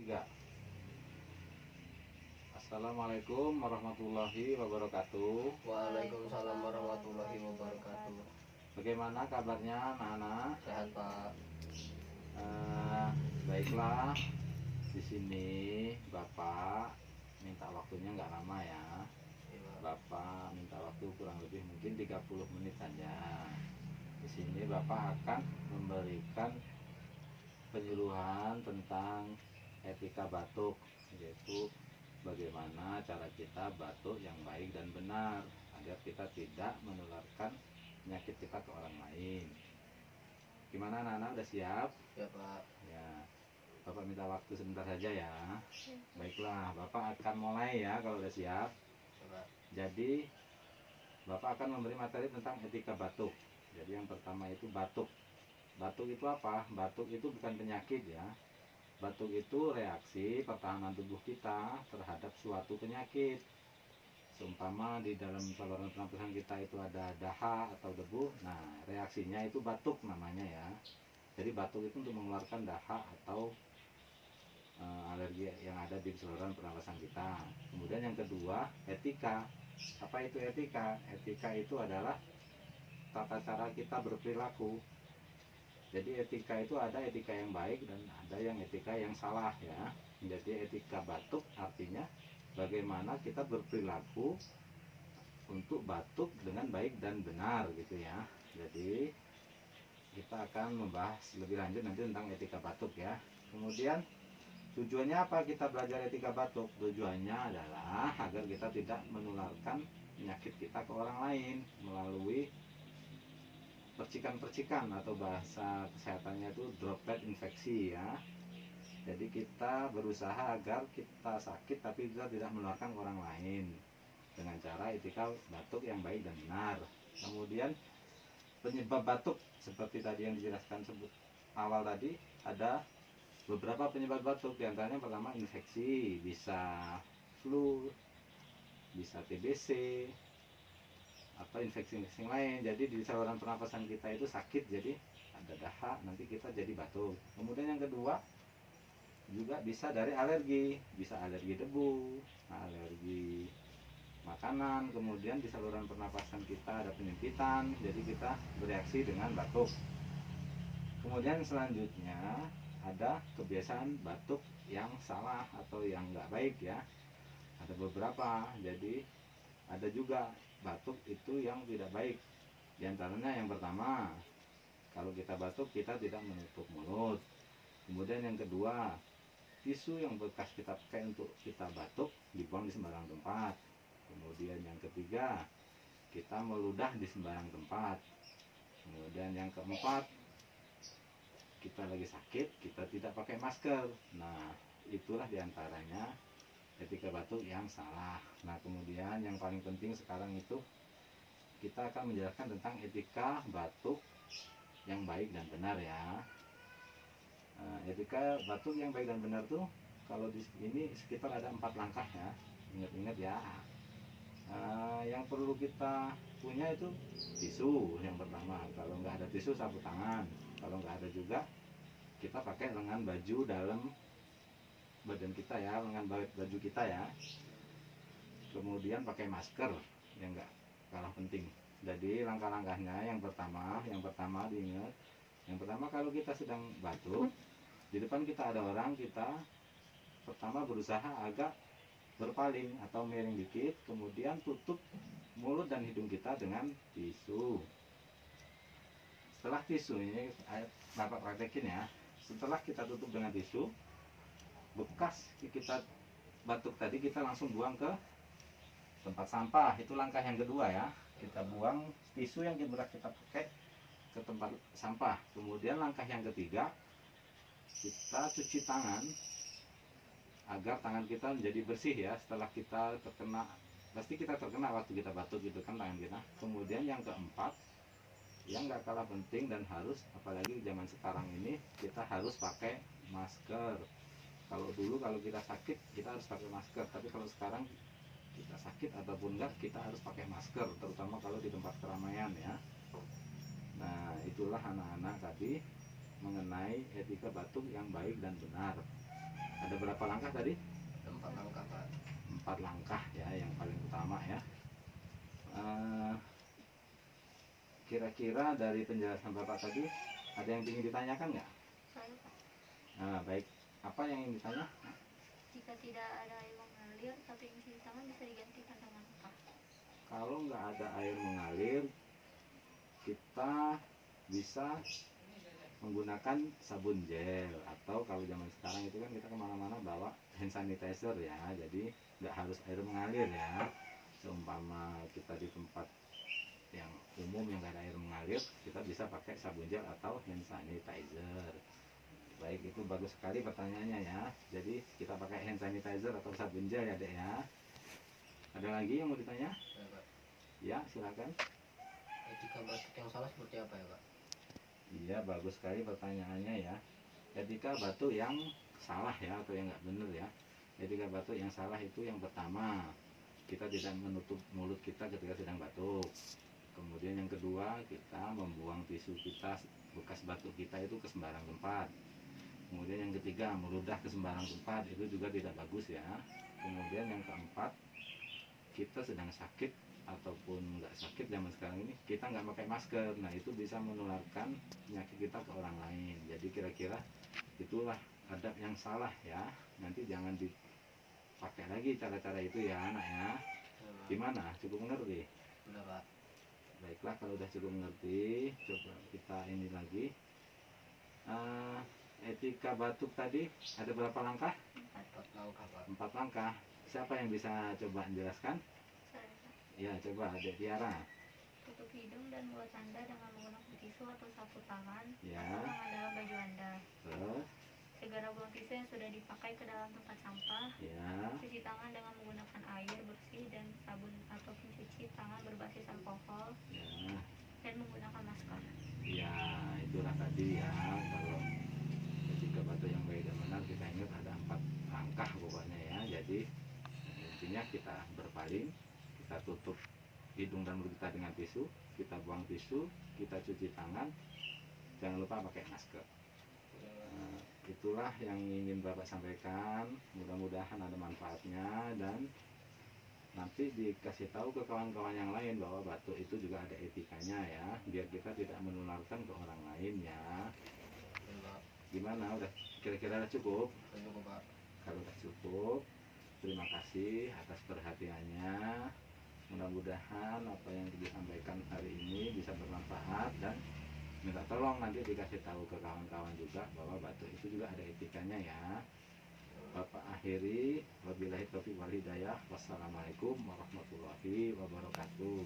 Tiga. Assalamualaikum warahmatullahi wabarakatuh. Waalaikumsalam warahmatullahi wabarakatuh. Bagaimana kabarnya anak-anak? Sehat Pak. Baiklah, di sini Bapak minta waktunya nggak lama ya. Bapak minta waktu kurang lebih mungkin 30 menit saja. Di sini Bapak akan memberikan penyuluhan tentang etika batuk, yaitu bagaimana cara kita batuk yang baik dan benar agar kita tidak menularkan penyakit kita ke orang lain. Gimana anak-anak, udah siap? Ya Pak. Ya, Bapak minta waktu sebentar saja ya. Baiklah, Bapak akan mulai ya kalau udah siap. Ya, Pak. Jadi Bapak akan memberi materi tentang etika batuk. Jadi yang pertama itu batuk. Batuk itu apa? Batuk itu bukan penyakit ya. Batuk itu reaksi pertahanan tubuh kita terhadap suatu penyakit. Seumpama di dalam saluran pernapasan kita itu ada dahak atau debu, nah reaksinya itu batuk namanya ya. Jadi batuk itu untuk mengeluarkan dahak atau alergi yang ada di saluran pernapasan kita. Kemudian yang kedua, etika. Apa itu etika? Etika itu adalah tata cara kita berperilaku. Jadi etika itu ada etika yang baik dan ada yang etika yang salah ya. Jadi etika batuk artinya bagaimana kita berperilaku untuk batuk dengan baik dan benar gitu ya. Jadi kita akan membahas lebih lanjut nanti tentang etika batuk ya. Kemudian tujuannya apa kita belajar etika batuk? Tujuannya adalah agar kita tidak menularkan penyakit kita ke orang lain melalui percikan-percikan atau bahasa kesehatannya itu droplet infeksi ya. Jadi kita berusaha agar kita sakit tapi kita tidak menularkan ke orang lain dengan cara etika batuk yang baik dan benar. Kemudian penyebab batuk seperti tadi yang dijelaskan awal tadi, ada beberapa penyebab batuk. Di antaranya pertama infeksi, bisa flu, bisa TBC atau infeksi-infeksi lain. Jadi di saluran pernapasan kita itu sakit, jadi ada dahak, nanti kita jadi batuk. Kemudian yang kedua juga bisa dari alergi, bisa alergi debu, alergi makanan. Kemudian di saluran pernapasan kita ada penyempitan, jadi kita bereaksi dengan batuk. Kemudian selanjutnya ada kebiasaan batuk yang salah atau yang nggak baik ya. Ada beberapa, jadi ada juga batuk itu yang tidak baik. Di antaranya yang pertama, kalau kita batuk kita tidak menutup mulut. Kemudian yang kedua, tisu yang bekas kita pakai untuk kita batuk dibuang di sembarang tempat. Kemudian yang ketiga, kita meludah di sembarang tempat. Kemudian yang keempat, kita lagi sakit kita tidak pakai masker. Nah itulah diantaranya etika batuk yang salah. Nah kemudian yang paling penting sekarang itu kita akan menjelaskan tentang etika batuk yang baik dan benar ya. Etika batuk yang baik dan benar tuh kalau di sini sekitar ada 4 langkah ya. Ingat-ingat ya. Yang perlu kita punya itu tisu yang pertama. Kalau nggak ada tisu, sapu tangan. Kalau nggak ada juga, kita pakai lengan baju dalam badan kita ya, lengan baju kita ya. Kemudian pakai masker yang nggak kalah penting. Jadi langkah-langkahnya yang pertama diingat. Yang pertama kalau kita sedang batuk, di depan kita ada orang, kita pertama berusaha agak berpaling atau miring dikit, kemudian tutup mulut dan hidung kita dengan tisu. Setelah tisu ini Bapak praktekin ya. Setelah kita tutup dengan tisu, bekas kita batuk tadi kita langsung buang ke tempat sampah. Itu langkah yang kedua ya. Kita buang tisu yang kita pakai ke tempat sampah. Kemudian langkah yang ketiga, kita cuci tangan agar tangan kita menjadi bersih ya. Setelah kita terkena, pasti kita terkena waktu kita batuk gitu kan tangan kita. Kemudian yang keempat, yang nggak kalah penting dan harus, apalagi zaman sekarang ini, kita harus pakai masker. Kalau dulu kalau kita sakit kita harus pakai masker, tapi kalau sekarang kita sakit ataupun enggak kita harus pakai masker, terutama kalau di tempat keramaian ya. Nah itulah anak-anak tadi mengenai etika batuk yang baik dan benar. Ada berapa langkah tadi? 4 langkah Pak. 4 langkah ya, yang paling utama ya. Eh, Kira-kira dari penjelasan Bapak tadi ada yang ingin ditanyakan nggak? Saya, Pak, Nah, baik. Apa yang ingin ditanya? jika tidak ada air mengalir tapi cuci tangan bisa digantikan dengan apa? Kalau nggak ada air mengalir, kita bisa menggunakan sabun gel, atau kalau zaman sekarang itu kan kita kemana-mana bawa hand sanitizer ya, jadi nggak harus air mengalir ya. Seumpama kita di tempat yang umum yang nggak ada air mengalir, kita bisa pakai sabun gel atau hand sanitizer. Baik, itu bagus sekali pertanyaannya ya. Jadi kita pakai hand sanitizer atau sabun gel ya, Dek ya. Ada lagi yang mau ditanya? Ya Pak. Ya, silakan. Etika batuk yang salah seperti apa ya Pak? Iya, bagus sekali pertanyaannya ya. Etika batuk yang salah ya, atau yang nggak benar ya. Etika batuk yang salah itu yang pertama, kita tidak menutup mulut kita ketika sedang batuk. Kemudian yang kedua, kita membuang tisu kita bekas batuk kita itu ke sembarang tempat. Kemudian yang ketiga, meludah ke sembarang tempat, itu juga tidak bagus ya. Kemudian yang keempat, kita sedang sakit ataupun nggak sakit zaman sekarang ini, kita nggak pakai masker, nah itu bisa menularkan penyakit kita ke orang lain. Jadi kira-kira itulah adab yang salah ya. Nanti jangan dipakai lagi cara-cara itu ya anak ya. Ya, Pak. Gimana, cukup mengerti? Udah Pak. Baiklah, kalau udah cukup mengerti, coba kita ini lagi. Etika batuk tadi ada berapa langkah? 4 langkah Pak. 4 langkah. Siapa yang bisa coba menjelaskan? Saya, Pak, Ya, coba Dek Tiara. tutup hidung dan mulut Anda dengan menggunakan tisu atau sapu tangan Ya. atau tangan dalam baju Anda. Terus, Segera buang tisu yang sudah dipakai ke dalam tempat sampah. ya. Cuci tangan dengan menggunakan air bersih dan sabun atau pencuci tangan berbasis alkohol Ya, dan menggunakan masker. ya, itulah tadi ya. Kalau etika batuk yang baik dan benar, kita ingat ada 4 langkah pokoknya ya. Jadi intinya kita berpaling, kita tutup hidung dan mulut kita dengan tisu, kita buang tisu, kita cuci tangan, jangan lupa pakai masker. Nah, itulah yang ingin Bapak sampaikan. Mudah-mudahan ada manfaatnya, dan nanti dikasih tahu ke kawan-kawan yang lain bahwa batuk itu juga ada etikanya ya, biar kita tidak menularkan ke orang lain ya. Ya Pak. Gimana, udah kira-kira udah cukup? Udah cukup Pak. Kalau udah cukup, terima kasih atas perhatiannya. Mudah-mudahan apa yang disampaikan hari ini bisa bermanfaat, dan minta tolong nanti dikasih tahu ke kawan-kawan juga bahwa batuk itu juga ada etikanya ya. Bapak akhiri, wabillahi taufiq wal hidayah. Wassalamualaikum warahmatullahi wabarakatuh.